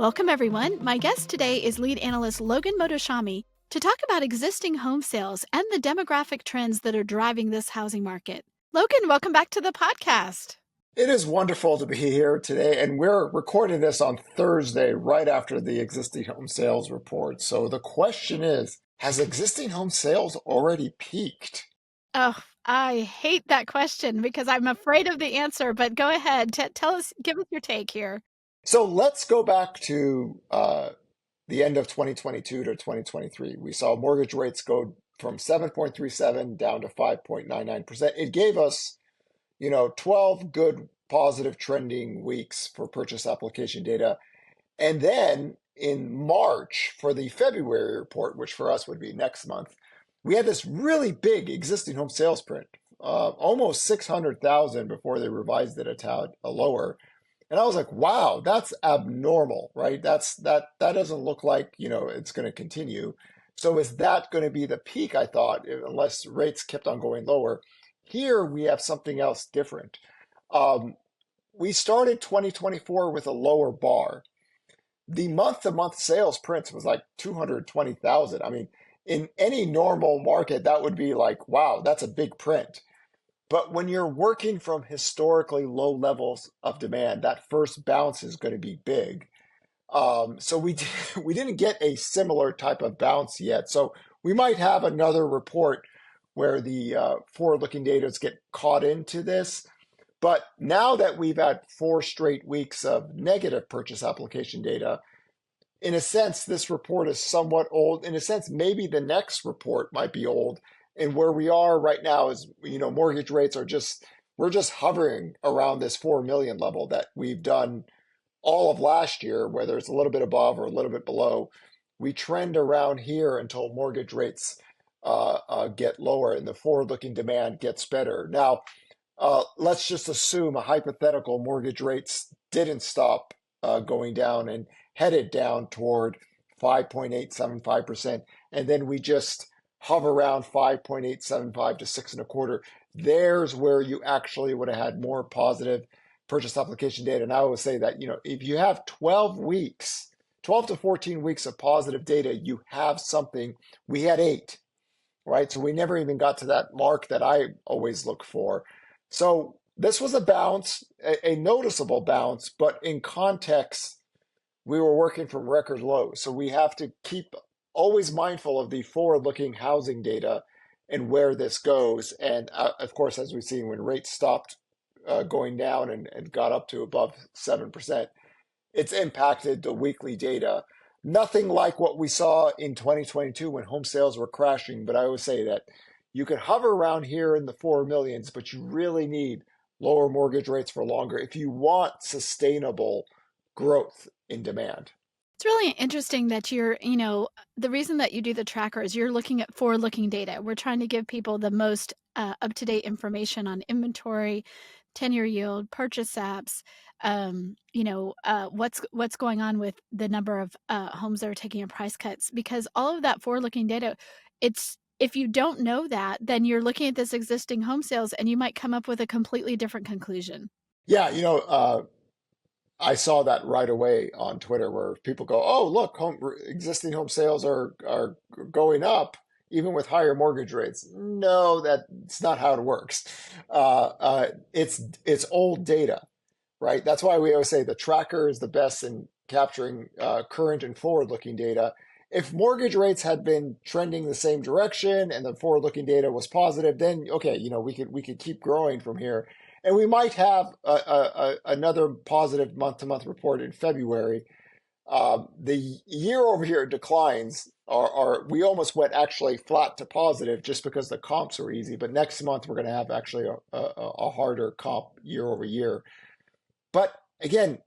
Welcome, everyone. My guest today is Lead Analyst Logan Mohtashami to talk about existing home sales and the demographic trends that are driving this housing market. Logan, welcome back to the podcast. It is wonderful to be here today, and we're recording this on Thursday, right after the existing home sales report. So the question is, has existing home sales already peaked? Oh, I hate that question because I'm afraid of the answer, but go ahead. Tell us, give us your take here. So let's go back to the end of 2022 to 2023. We saw mortgage rates go from 7.37 down to 5.99%. It gave us 12 good positive trending weeks for purchase application data. And then in March for the February report, which for us would be next month, we had this really big existing home sales print, almost 600,000 before they revised it a tad lower. And I was like, wow, that's abnormal, right? That doesn't look like, it's going to continue. So is that going to be the peak, I thought, unless rates kept on going lower? Here we have something else different. We started 2024 with a lower bar. The month-to-month sales prints was like 220,000. I mean, in any normal market, that would be like, wow, that's a big print. But when you're working from historically low levels of demand, that first bounce is going to be big. So we didn't get a similar type of bounce yet. So we might have another report where the forward-looking data get caught into this. But now that we've had 4 straight weeks of negative purchase application data, in a sense, this report is somewhat old. In a sense, maybe the next report might be old. And where we are right now is, mortgage rates we're just hovering around this 4 million level that we've done all of last year, whether it's a little bit above or a little bit below. We trend around here until mortgage rates get lower and the forward-looking demand gets better. Now, let's just assume a hypothetical mortgage rates didn't stop going down and headed down toward 5.875%, and then we just hover around 5.875 to 6.25. There's where you actually would have had more positive purchase application data. And I would say that, if you have 12 to 14 weeks of positive data, you have something. We had 8. Right? So we never even got to that mark that I always look for. So this was a bounce, a noticeable bounce, but in context, we were working from record lows. So we have to keep always mindful of the forward-looking housing data and where this goes. And of course, as we've seen, when rates stopped going down and got up to above 7%, it's impacted the weekly data. Nothing like what we saw in 2022 when home sales were crashing, but I always say that you can hover around here in the 4 millions, but you really need lower mortgage rates for longer if you want sustainable growth in demand. It's really interesting that the reason that you do the tracker is you're looking at forward-looking data. We're trying to give people the most up-to-date information on inventory, 10-year yield, purchase apps, what's going on with the number of homes that are taking price cuts, because all of that forward-looking data, if you don't know that, then you're looking at this existing home sales and you might come up with a completely different conclusion. Yeah, I saw that right away on Twitter where people go, oh, look, existing home sales are going up even with higher mortgage rates. No, that's not how it works. It's old data, right? That's why we always say the tracker is the best in capturing current and forward-looking data. If mortgage rates had been trending the same direction and the forward-looking data was positive, then okay, we could keep growing from here, and we might have another positive month-to-month report in February. The year-over-year declines are we almost went actually flat to positive just because the comps were easy. But next month we're going to have actually a harder comp year-over-year. But again,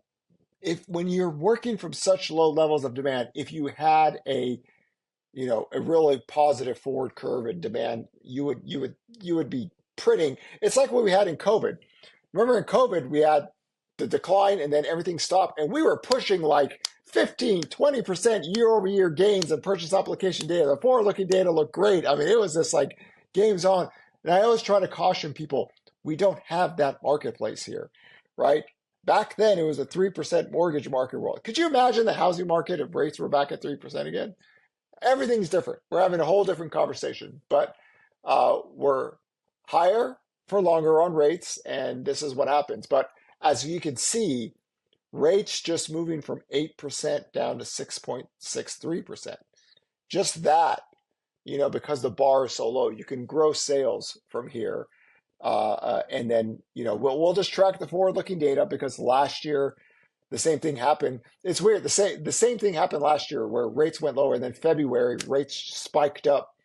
when you're working from such low levels of demand, if you had a really positive forward curve in demand, you would be printing. It's like what we had in COVID. Remember in COVID, we had the decline and then everything stopped and we were pushing like 15, 20% year-over-year gains in purchase application data. The forward-looking data looked great. I mean, it was just like games on. And I always try to caution people, we don't have that marketplace here, right? Back then, it was a 3% mortgage market world. Could you imagine the housing market if rates were back at 3% again? Everything's different. We're having a whole different conversation, but we're higher for longer on rates, and this is what happens. But as you can see, rates just moving from 8% down to 6.63%. Just that, because the bar is so low, you can grow sales from here. And then, we'll just track the forward-looking data because last year the same thing happened. It's weird. The same thing happened last year where rates went lower, and then February rates spiked up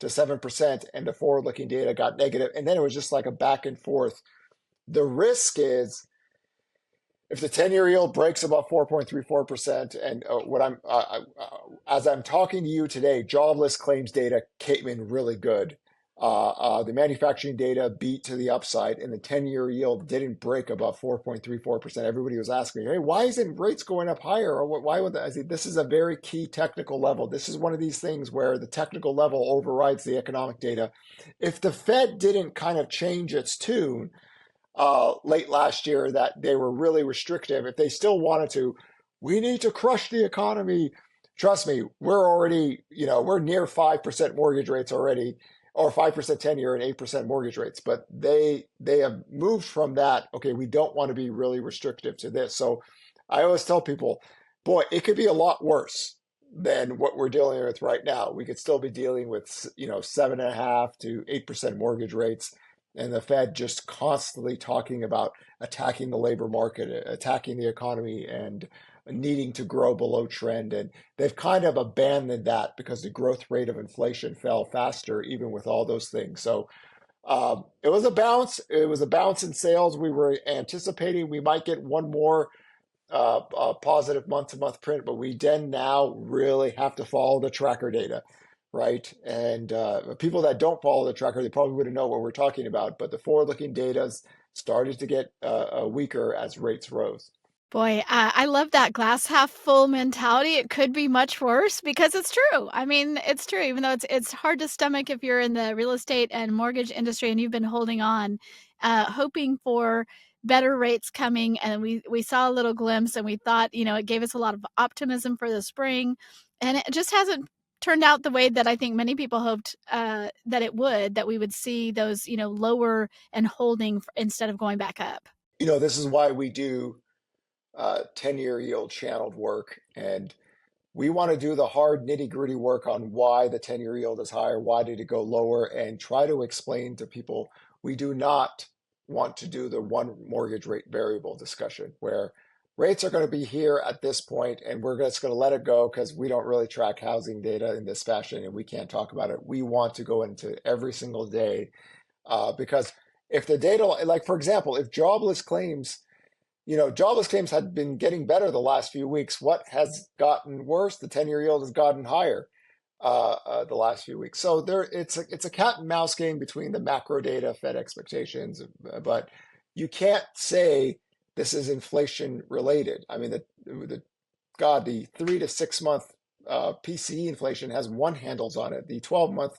to 7%, and the forward-looking data got negative, and then it was just like a back and forth. The risk is if the 10-year yield breaks above 4.34%, and as I'm talking to you today, jobless claims data came in really good. The manufacturing data beat to the upside, and the 10-year yield didn't break above 4.34%. Everybody was asking, hey, why isn't rates going up higher? Or why would that? I say, this is a very key technical level. This is one of these things where the technical level overrides the economic data. If the Fed didn't kind of change its tune late last year, that they were really restrictive, if they still wanted to, we need to crush the economy. Trust me, we're already, we're near 5% mortgage rates already, or 5% 10-year and 8% mortgage rates. But they have moved from that. Okay, we don't want to be really restrictive to this. So I always tell people, boy, it could be a lot worse than what we're dealing with right now. We could still be dealing with, 7.5 to 8% mortgage rates, and the Fed just constantly talking about attacking the labor market, attacking the economy, and needing to grow below trend. And they've kind of abandoned that because the growth rate of inflation fell faster, even with all those things. So it was a bounce. It was a bounce in sales. We were anticipating we might get one more positive month-to-month print, but we then now really have to follow the tracker data, right? And people that don't follow the tracker, they probably wouldn't know what we're talking about, but the forward-looking data started to get weaker as rates rose. Boy, I love that glass half full mentality. It could be much worse because it's true. I mean, it's true, even though it's hard to stomach if you're in the real estate and mortgage industry and you've been holding on, hoping for better rates coming. And we saw a little glimpse and we thought, it gave us a lot of optimism for the spring. And it just hasn't turned out the way that I think many people hoped that it would, that we would see those, lower and holding instead of going back up. This is why we do 10-year yield channeled work. And we want to do the hard nitty gritty work on why the 10-year yield is higher, why did it go lower, and try to explain to people we do not want to do the one mortgage rate variable discussion where rates are going to be here at this point and we're just going to let it go because we don't really track housing data in this fashion and we can't talk about it. We want to go into every single day because if the data, like for example, if jobless claims had been getting better the last few weeks. What has gotten worse? The 10-year yield has gotten higher the last few weeks. So it's a cat and mouse game between the macro data, Fed expectations, but you can't say this is inflation related. I mean, the 3 to 6 month PCE inflation has one handles on it. The 12-month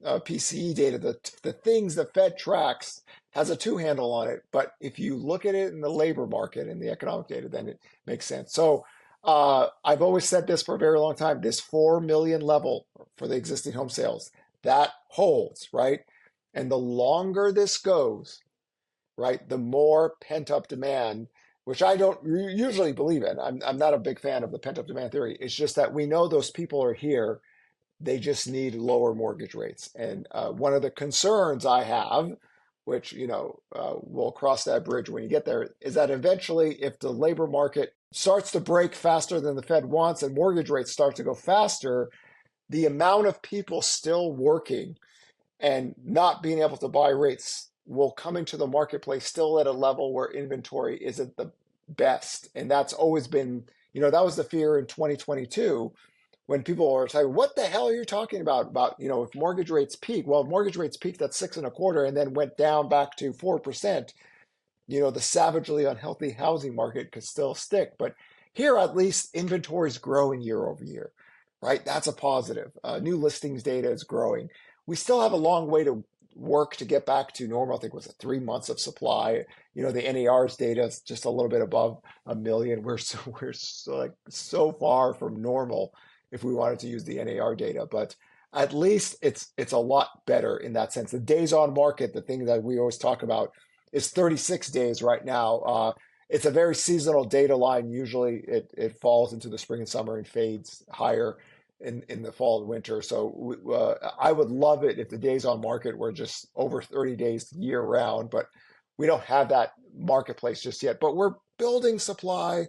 PCE data, the things the Fed tracks has a two handle on it. But if you look at it in the labor market and the economic data, then it makes sense. So I've always said this for a very long time, this 4 million level for the existing home sales, that holds, right? And the longer this goes, right, the more pent-up demand, which I don't usually believe in. I'm not a big fan of the pent-up demand theory. It's just that we know those people are here. They just need lower mortgage rates. And one of the concerns I have, which, we'll cross that bridge when you get there, is that eventually if the labor market starts to break faster than the Fed wants and mortgage rates start to go faster, the amount of people still working and not being able to buy rates will come into the marketplace still at a level where inventory isn't the best. And that's always been, that was the fear in 2022 when people were saying, what the hell are you talking about? If mortgage rates peak, well, mortgage rates peaked at 6.25 and then went down back to 4%, the savagely unhealthy housing market could still stick. But here, at least inventory is growing year over year, right? That's a positive. New listings data is growing. We still have a long way to work to get back to normal. I think it was 3 months of supply. The NAR's data is just a little bit above a million. We're like so far from normal if we wanted to use the NAR data, but at least it's a lot better in that sense. The days on market, the thing that we always talk about, is 36 days right now. It's a very seasonal data line. Usually it falls into the spring and summer and fades higher in the fall and winter. So I would love it if the days on market were just over 30 days year round, but we don't have that marketplace just yet. But we're building supply.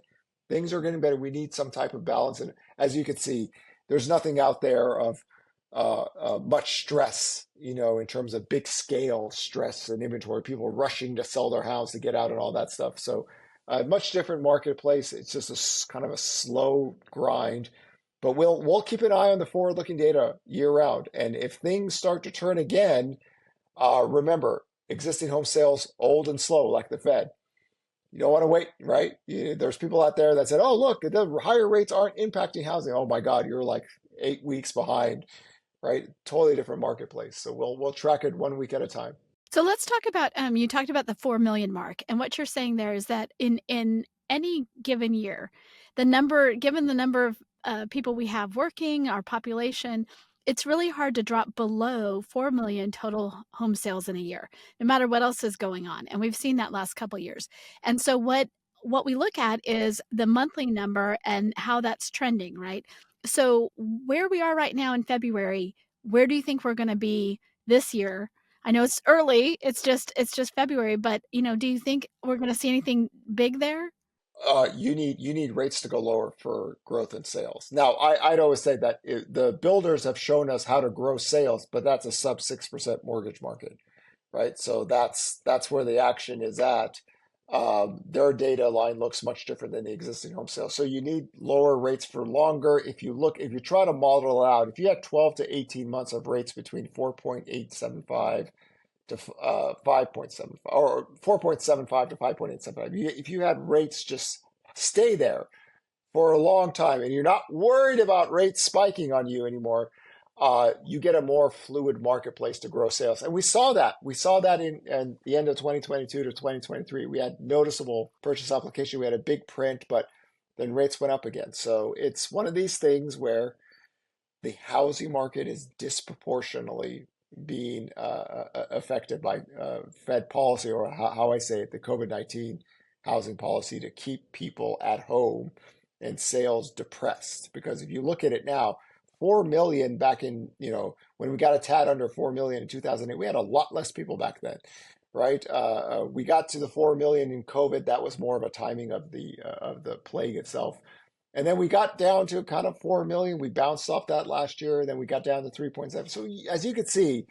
Things are getting better. We need some type of balance. And as you can see, there's nothing out there of much stress, in terms of big scale stress and inventory, people rushing to sell their house to get out and all that stuff. So much different marketplace. It's just kind of a slow grind, but we'll keep an eye on the forward-looking data year round. And if things start to turn again, remember, existing home sales old and slow, like the Fed. You don't want to wait, right? There's people out there that said, "Oh, look, the higher rates aren't impacting housing." Oh my God, you're like 8 weeks behind, right? Totally different marketplace. So we'll track it 1 week at a time. So let's talk about you talked about the 4 million mark, and what you're saying there is that in any given year, given the number of people we have working, our population, it's really hard to drop below 4 million total home sales in a year, no matter what else is going on. And we've seen that last couple years. And so what we look at is the monthly number and how that's trending, right? So where we are right now in February, where do you think we're going to be this year? I know it's early. It's just February, but do you think we're going to see anything big there? You need rates to go lower for growth in sales. Now, I'd always say that the builders have shown us how to grow sales, but that's a sub 6% mortgage market, right? So that's where the action is at. Their data line looks much different than the existing home sales. So you need lower rates for longer. If you try to model it out, if you had 12 to 18 months of rates between 4.875 to 5.75, or 4.75 to 5.875, if you had rates just stay there for a long time and you're not worried about rates spiking on you anymore, you get a more fluid marketplace to grow sales. And we saw that. We saw that in the end of 2022 to 2023. We had noticeable purchase application. We had a big print, but then rates went up again. So it's one of these things where the housing market is disproportionately being affected by Fed policy, or how I say it, the COVID-19 housing policy to keep people at home and sales depressed. Because if you look at it now, 4 million back in, when we got a tad under 4 million in 2008, we had a lot less people back then, right? We got to the 4 million in COVID. That was more of a timing of the plague itself. And then we got down to kind of 4 million. We bounced off that last year. And then we got down to 3.7. So as you can see,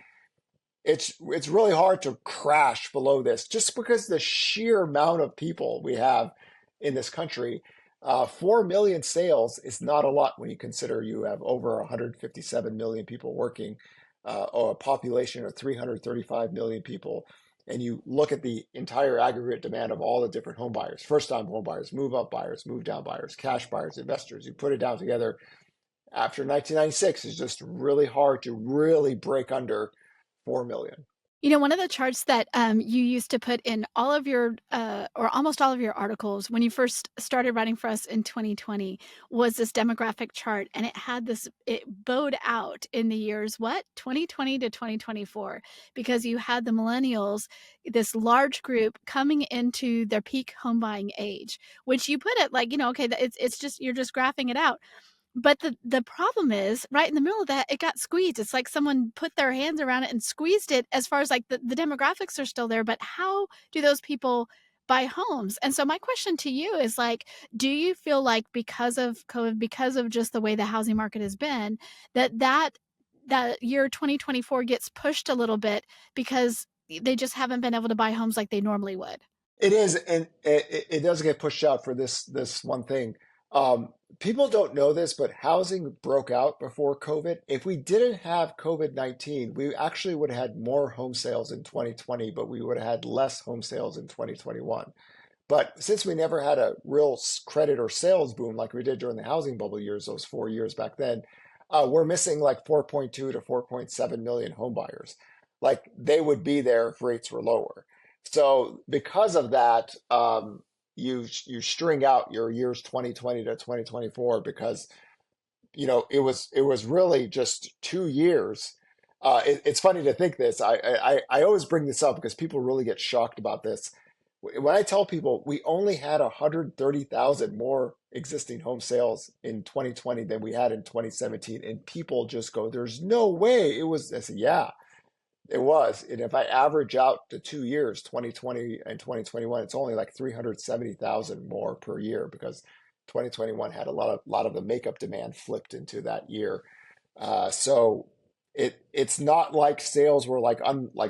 it's really hard to crash below this just because the sheer amount of people we have in this country. 4 million sales is not a lot when you consider you have over 157 million people working, or a population of 335 million people. And you look at the entire aggregate demand of all the different home buyers, first-time home buyers, move-up buyers, move-down buyers, cash buyers, investors. You put it down together after 1996, it's just really hard to really break under 4 million. One of the charts that you used to put in all of your, or almost all of your articles when you first started writing for us in 2020 was this demographic chart. And it bowed out in the years, 2020 to 2024, because you had the millennials, this large group coming into their peak home buying age, which you put it like, okay, it's just, you're just graphing it out. But the problem is right in the middle of that, it got squeezed. It's like someone put their hands around it and squeezed it as far as like the demographics are still there, but how do those people buy homes? And so my question to you is like, do you feel like because of COVID, because of just the way the housing market has been, that year 2024 gets pushed a little bit because they just haven't been able to buy homes like they normally would? It is, and it does get pushed out for this one thing. People don't know this, but housing broke out before COVID. If we didn't have COVID-19, we actually would have had more home sales in 2020, but we would have had less home sales in 2021. But since we never had a real credit or sales boom like we did during the housing bubble years, those 4 years back then, we're missing like 4.2 to 4.7 million home buyers. like they would be there if rates were lower. So because of that, you string out your years 2020 to 2024 because it was really just 2 years. It's funny to think this. I always bring this up because people really get shocked about this. When I tell people we only had 130,000 more existing home sales in 2020 than we had in 2017, and people just go, "There's no way it was." I said, "Yeah, it was." And if I average out the 2 years, 2020 and 2021, it's only like 370,000 more per year because 2021 had a lot of the makeup demand flipped into that year. So it's not like sales were like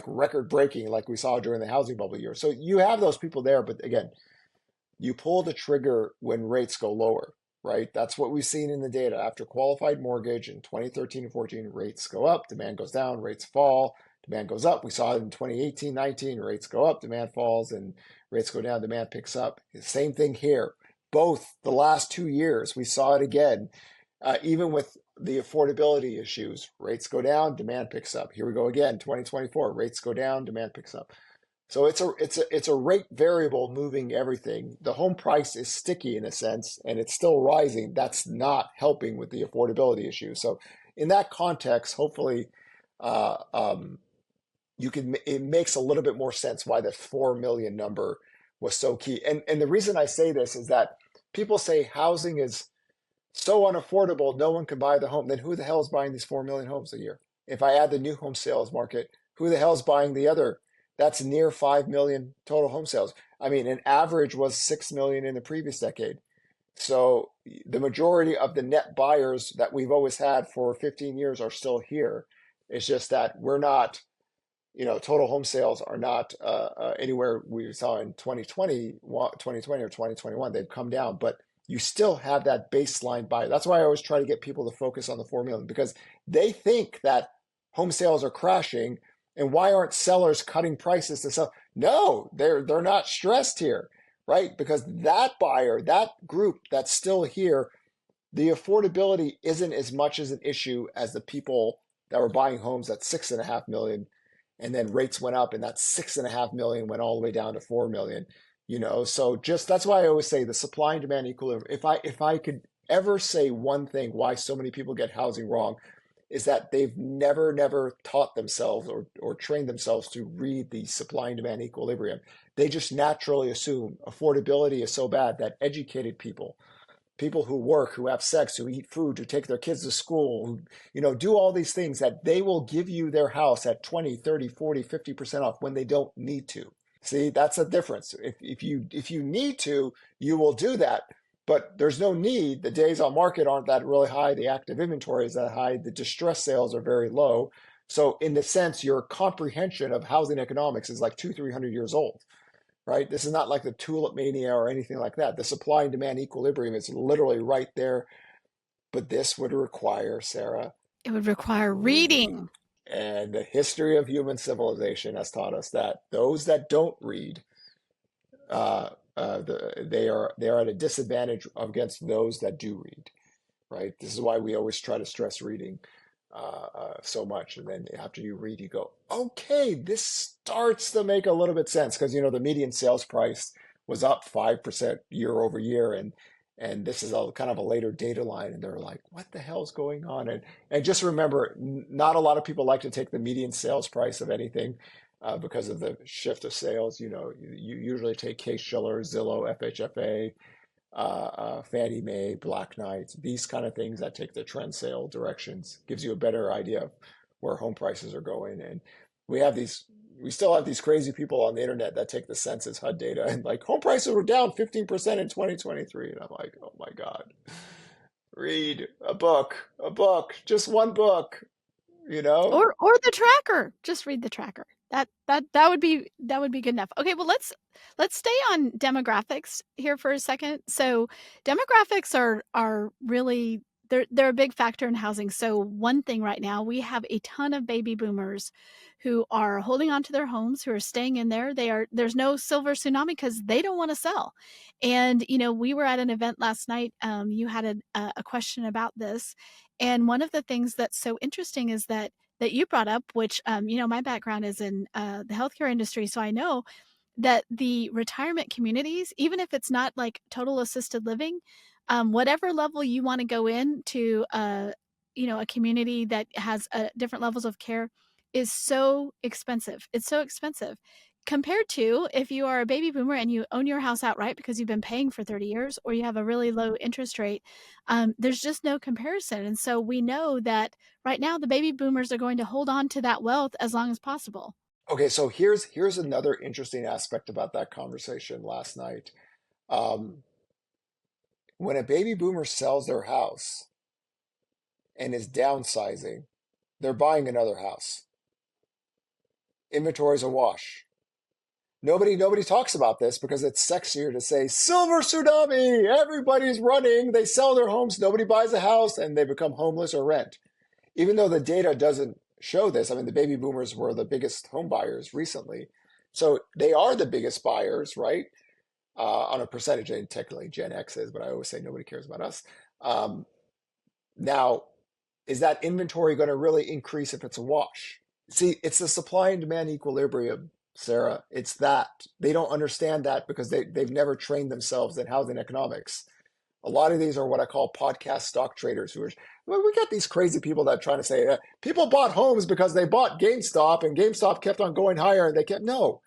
record breaking like we saw during the housing bubble year. So you have those people there, but again, you pull the trigger when rates go lower, right? That's what we've seen in the data. After qualified mortgage in 2013 and 14, rates go up, demand goes down, rates fall, demand goes up. We saw it in 2018, 19, rates go up, demand falls, and rates go down, demand picks up. Same thing here. Both the last 2 years, we saw it again. Even with the affordability issues, rates go down, demand picks up. Here we go again, 2024, rates go down, demand picks up. So it's a rate variable moving everything. The home price is sticky in a sense, and it's still rising. That's not helping with the affordability issue. So in that context, hopefully, uh, um, it makes a little bit more sense why the 4 million number was so key. And the reason I say this is that people say housing is so unaffordable, no one can buy the home. Then who the hell is buying these 4 million homes a year? If I add the new home sales market, who the hell is buying the other? That's near 5 million total home sales. I mean, an average was 6 million in the previous decade. So the majority of the net buyers that we've always had for 15 years are still here. It's just that we're not, total home sales are not anywhere we saw in 2020 or 2021. They've come down, but you still have that baseline buyer. That's why I always try to get people to focus on the 4 million because they think that home sales are crashing. And why aren't sellers cutting prices to sell? No, they're not stressed here, right? Because that buyer, that group that's still here, the affordability isn't as much as an issue as the people that were buying homes at 6.5 million, and then rates went up, and that 6.5 million went all the way down to 4 million. So just that's why I always say the supply and demand equilibrium. If I could ever say one thing why so many people get housing wrong, is that they've never taught themselves or trained themselves to read the supply and demand equilibrium. They just naturally assume affordability is so bad that educated people who work, who have sex, who eat food, who take their kids to school, who, do all these things, that they will give you their house at 20, 30, 40, 50% off when they don't need to. See, that's a difference. If you need to, you will do that. But there's no need. The days on market aren't that really high. The active inventory is that high. The distress sales are very low. So in the sense, your comprehension of housing economics is like 200-300 years old, right? This is not like the tulip mania or anything like that. The supply and demand equilibrium is literally right there. But this would require, Sarah, It would require reading. reading. And the history of human civilization has taught us that those that don't read, they are at a disadvantage against those that do read, right? This is why we always try to stress reading so much. And then after you read, you go, okay, this starts to make a little bit sense because the median sales price was up 5% year over year, and this is a kind of a later data line, and they're like, what the hell's going on? And just remember, not a lot of people like to take the median sales price of anything. Because of the shift of sales, you usually take Case-Shiller, Zillow, FHFA, Fannie Mae, Black Knight, these kind of things that take the trend sale directions, gives you a better idea of where home prices are going. And we have we still have these crazy people on the internet that take the census HUD data and like home prices were down 15% in 2023. And I'm like, oh my God, read a book, just one book, you know? Or the tracker. Just read the tracker. That would be good enough. Okay, well let's stay on demographics here for a second. So demographics are really they're a big factor in housing. So one thing right now, we have a ton of baby boomers who are holding on to their homes, who are staying in there. There's no silver tsunami because they don't want to sell. And we were at an event last night. You had a question about this, and one of the things that's so interesting is that that you brought up, which, my background is in the healthcare industry. So I know that the retirement communities, even if it's not like total assisted living, whatever level you want to go into, a community that has different levels of care is so expensive. It's so expensive compared to if you are a baby boomer and you own your house outright because you've been paying for 30 years or you have a really low interest rate. There's just no comparison. And so we know that right now the baby boomers are going to hold on to that wealth as long as possible. Okay, so here's another interesting aspect about that conversation last night. Um, when a baby boomer sells their house and is downsizing, they're buying another house. Inventory's a wash. Nobody talks about this because it's sexier to say silver tsunami. Everybody's running. They sell their homes. Nobody buys a house and they become homeless or rent. Even though the data doesn't show this. I mean, the baby boomers were the biggest home buyers recently. So they are the biggest buyers, right? On a percentage, and technically Gen X is, but I always say nobody cares about us. Now, is that inventory going to really increase if it's a wash? See, it's the supply and demand equilibrium, Sarah. It's that. They don't understand that because they've never trained themselves in housing economics. A lot of these are what I call podcast stock traders who are, well, we got these crazy people that are trying to say people bought homes because they bought GameStop and GameStop kept on going higher and they kept, no,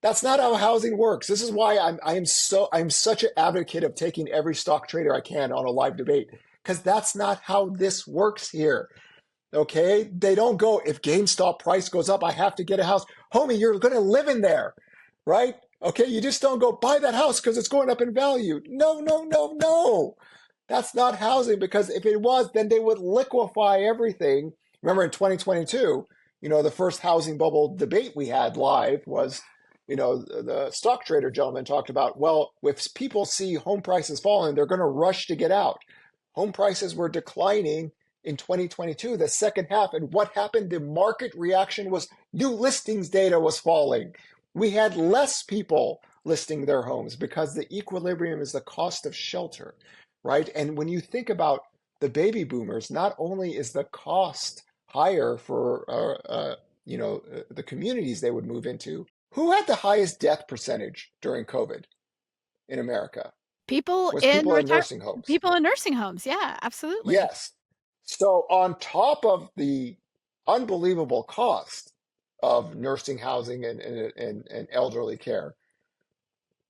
that's not how housing works. This is why I'm such an advocate of taking every stock trader I can on a live debate because that's not how this works here. Okay, they don't go, if GameStop price goes up, I have to get a house. Homie, you're going to live in there, right? Okay, you just don't go buy that house because it's going up in value. No, no, no, no. That's not housing because if it was, then they would liquefy everything. Remember in 2022, the first housing bubble debate we had live was, the stock trader gentleman talked about, well, if people see home prices falling, they're going to rush to get out. Home prices were declining in 2022, the second half. And what happened? The market reaction was new listings data was falling. We had less people listing their homes because the equilibrium is the cost of shelter, right? And when you think about the baby boomers, not only is the cost higher for the communities they would move into, who had the highest death percentage during COVID in America? People Was in people in retire nursing homes. people in nursing homes. Yeah, absolutely. Yes. So on top of the unbelievable cost of nursing housing and elderly care,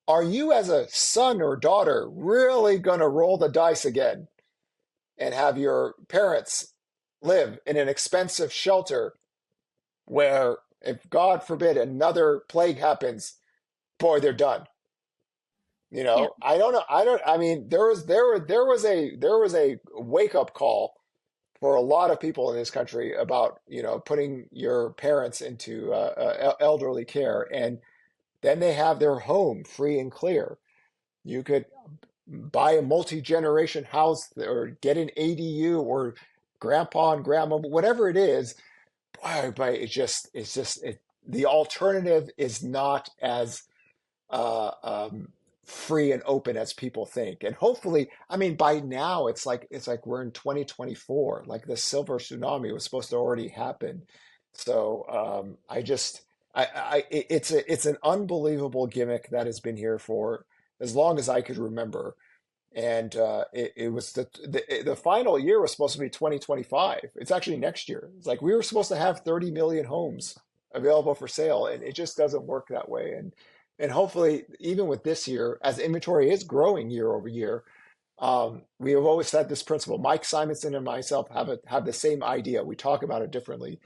are you as a son or daughter really going to roll the dice again and have your parents live in an expensive shelter where, if God forbid another plague happens, boy, they're done. Yeah. I don't know. I mean, there was a wake up call for a lot of people in this country about, putting your parents into elderly care, and then they have their home free and clear. You could buy a multi-generation house or get an ADU or grandpa and grandma, whatever it is. Boy, but the alternative is not as uh, um, free and open as people think. And hopefully, I mean, by now it's like we're in 2024. Like the silver tsunami was supposed to already happen. So it's an unbelievable gimmick that has been here for as long as I could remember. And it was the final year was supposed to be 2025. It's actually next year. It's like we were supposed to have 30 million homes available for sale, and it just doesn't work that way. And hopefully, even with this year, as inventory is growing year over year, we have always had this principle. Mike Simonson and myself have the same idea. We talk about it differently,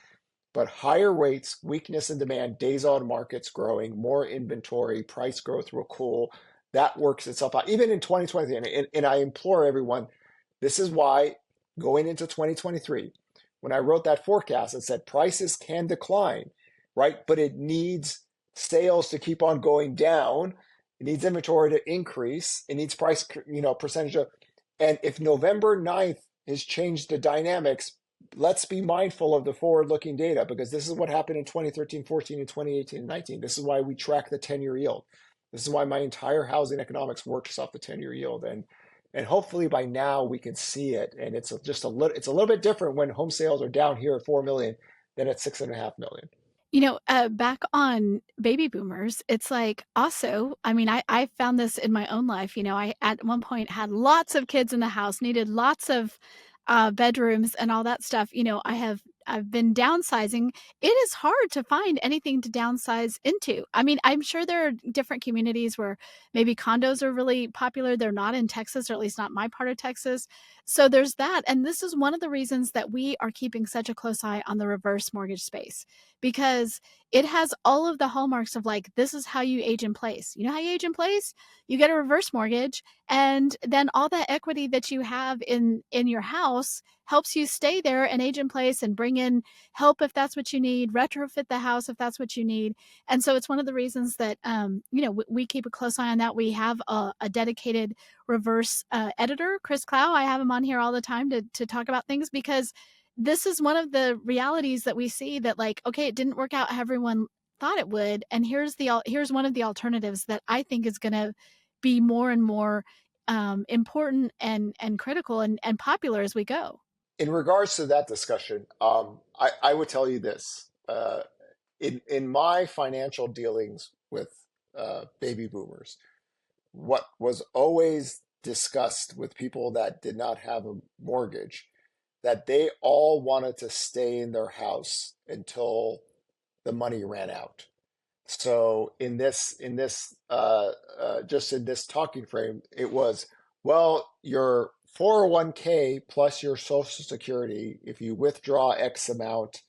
but higher rates, weakness in demand, days on markets growing, more inventory, price growth will cool. That works itself out. Even in 2023, and I implore everyone, this is why going into 2023, when I wrote that forecast, it said prices can decline, right? But it needs sales to keep on going down. It needs inventory to increase. It needs price, percentage of, and if November 9th has changed the dynamics, let's be mindful of the forward-looking data because this is what happened in 2013, 14, and 2018 and 19. This is why we track the 10-year yield. This is why my entire housing economics works off the 10-year yield. And And hopefully by now we can see it. And it's a little bit different when home sales are down here at 4 million than at 6.5 million. Back on baby boomers, it's like also, I mean, I found this in my own life. I at one point had lots of kids in the house, needed lots of bedrooms and all that stuff. I've been downsizing. It is hard to find anything to downsize into. I mean, I'm sure there are different communities where maybe condos are really popular. They're not in Texas, or at least not my part of Texas. So there's that. And this is one of the reasons that we are keeping such a close eye on the reverse mortgage space, because it has all of the hallmarks of like, this is how you age in place. You know how you age in place? You get a reverse mortgage, and then all that equity that you have in your house helps you stay there and age in place and bring in help if that's what you need, retrofit the house if that's what you need. And so it's one of the reasons that we keep a close eye on that. We have a dedicated reverse editor, Chris Clow. I have him on here all the time to talk about things, because this is one of the realities that we see, that like, okay, it didn't work out how everyone thought it would, and here's one of the alternatives that I think is going to be more and more important and critical and popular as we go. In regards to that discussion, I would tell you this. In my financial dealings with baby boomers, what was always discussed with people that did not have a mortgage, that they all wanted to stay in their house until the money ran out. So just in this talking frame, it was, well, your 401k plus your Social Security, if you withdraw X amount,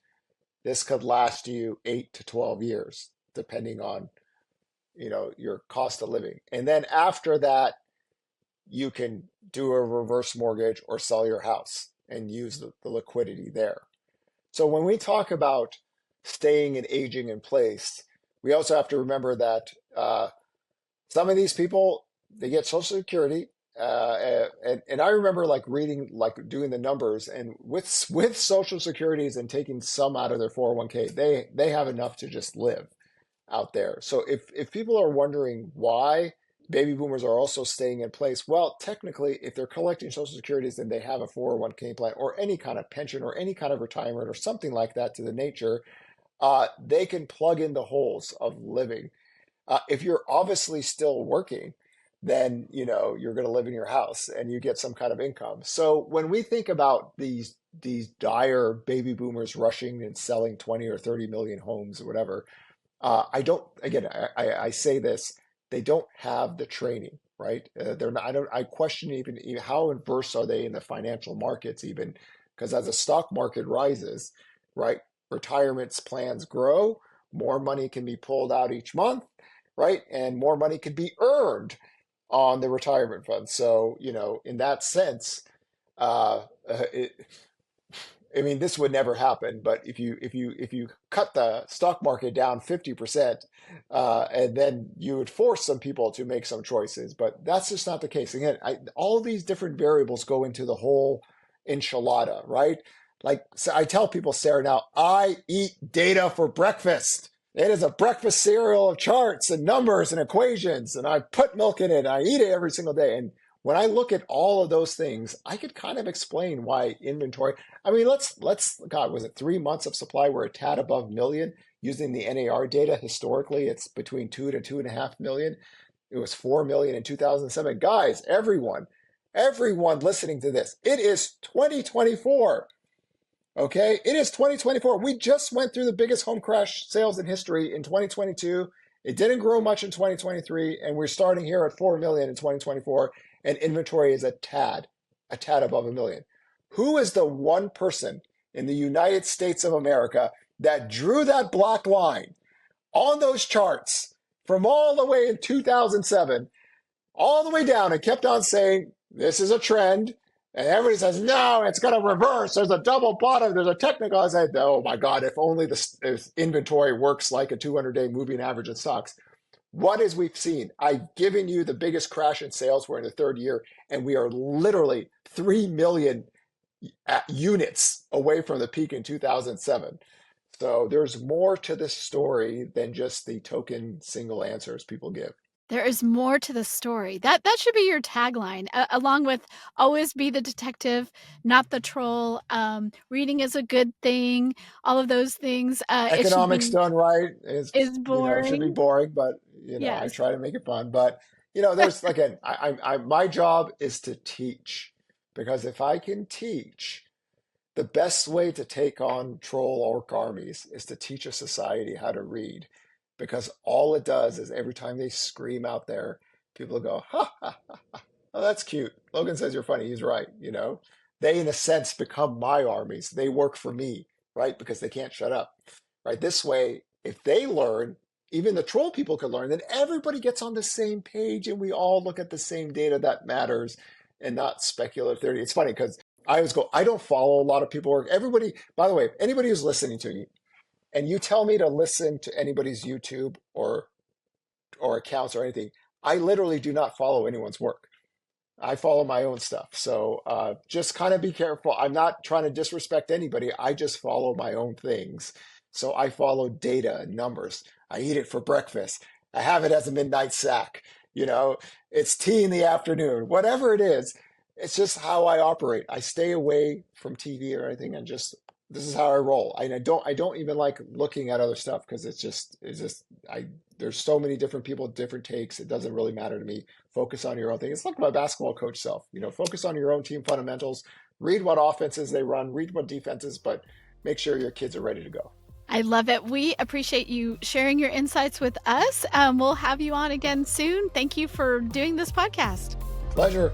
this could last you 8 to 12 years, depending on, your cost of living. And then after that, you can do a reverse mortgage or sell your house and use the liquidity there. So when we talk about staying and aging in place, we also have to remember that some of these people, they get Social Security, and I remember like reading, like doing the numbers, and with Social Securities and taking some out of their 401k, they have enough to just live out there. So if people are wondering why baby boomers are also staying in place, well, technically, if they're collecting Social Securities, then they have a 401k plan or any kind of pension or any kind of retirement or something like that to the nature. They can plug in the holes of living. If you're obviously still working, then you're going to live in your house and you get some kind of income. So when we think about these dire baby boomers rushing and selling 20 or 30 million homes or whatever, I don't. Again, I say this: they don't have the training, right? They're not. I question even how versed are they in the financial markets, even because as the stock market rises, right, retirement plans grow, more money can be pulled out each month, right, and more money can be earned on the retirement fund. So in that sense, it, I mean, this would never happen, but if you cut the stock market down 50%, and then you would force some people to make some choices, but that's just not the case. Again, all these different variables go into the whole enchilada, right? Like, so I tell people, Sarah, now I eat data for breakfast. It is a breakfast cereal of charts and numbers and equations, and I put milk in it. I eat it every single day, and when I look at all of those things, I could kind of explain why inventory. I mean, God, was it 3 months of supply were a tad above million using the NAR data? Historically, it's between 2 to 2.5 million. It was 4 million in 2007. Guys, everyone listening to this, it is 2024. Okay, it is 2024. We just went through the biggest home crash sales in history in 2022. It didn't grow much in 2023, and we're starting here at 4 million in 2024, and inventory is a tad above a million. Who is the one person in the United States of America that drew that black line on those charts from all the way in 2007 all the way down and kept on saying, this is a trend? And everybody says, no, it's going to reverse. There's a double bottom. There's a technical. I said, oh my God, if only if inventory works like a 200-day moving average in stocks. What is we've seen? I've given you the biggest crash in sales. We're in the third year, and we are literally 3 million units away from the peak in 2007. So there's more to this story than just the token single answers people give. There is more to the story. That should be your tagline, along with always be the detective, not the troll. Reading is a good thing. All of those things. It should Economics be done right is it should be boring. boring, but I Yes. try to make it fun. But there's again, my job is to teach, because if I can teach, the best way to take on troll orc armies is to teach a society how to read, because all it does is every time they scream out there, people go, ha, ha, ha, ha. Oh, that's cute. Logan says you're funny. He's right. They, in a sense, become my armies. They work for me, right? Because they can't shut up, right? This way, if they learn, even the troll people can learn, then everybody gets on the same page and we all look at the same data that matters and not speculative theory. It's funny because I always go, I don't follow a lot of people work. Everybody, by the way, anybody who's listening to you and you tell me to listen to anybody's YouTube or accounts or anything, I literally do not follow anyone's work. I follow my own stuff. So just kind of be careful. I'm not trying to disrespect anybody. I just follow my own things. So I follow data and numbers. I eat it for breakfast. I have it as a midnight snack. It's tea in the afternoon, whatever it is. It's just how I operate. I stay away from TV or anything, and just this is how I roll. I don't even like looking at other stuff, because it's just I there's so many different people, different takes. It doesn't really matter to me. Focus on your own thing. It's like my basketball coach self. Focus on your own team fundamentals. Read what offenses they run. Read what defenses, but make sure your kids are ready to go. I love it. We appreciate you sharing your insights with us. We'll have you on again soon. Thank you for doing this podcast. Pleasure.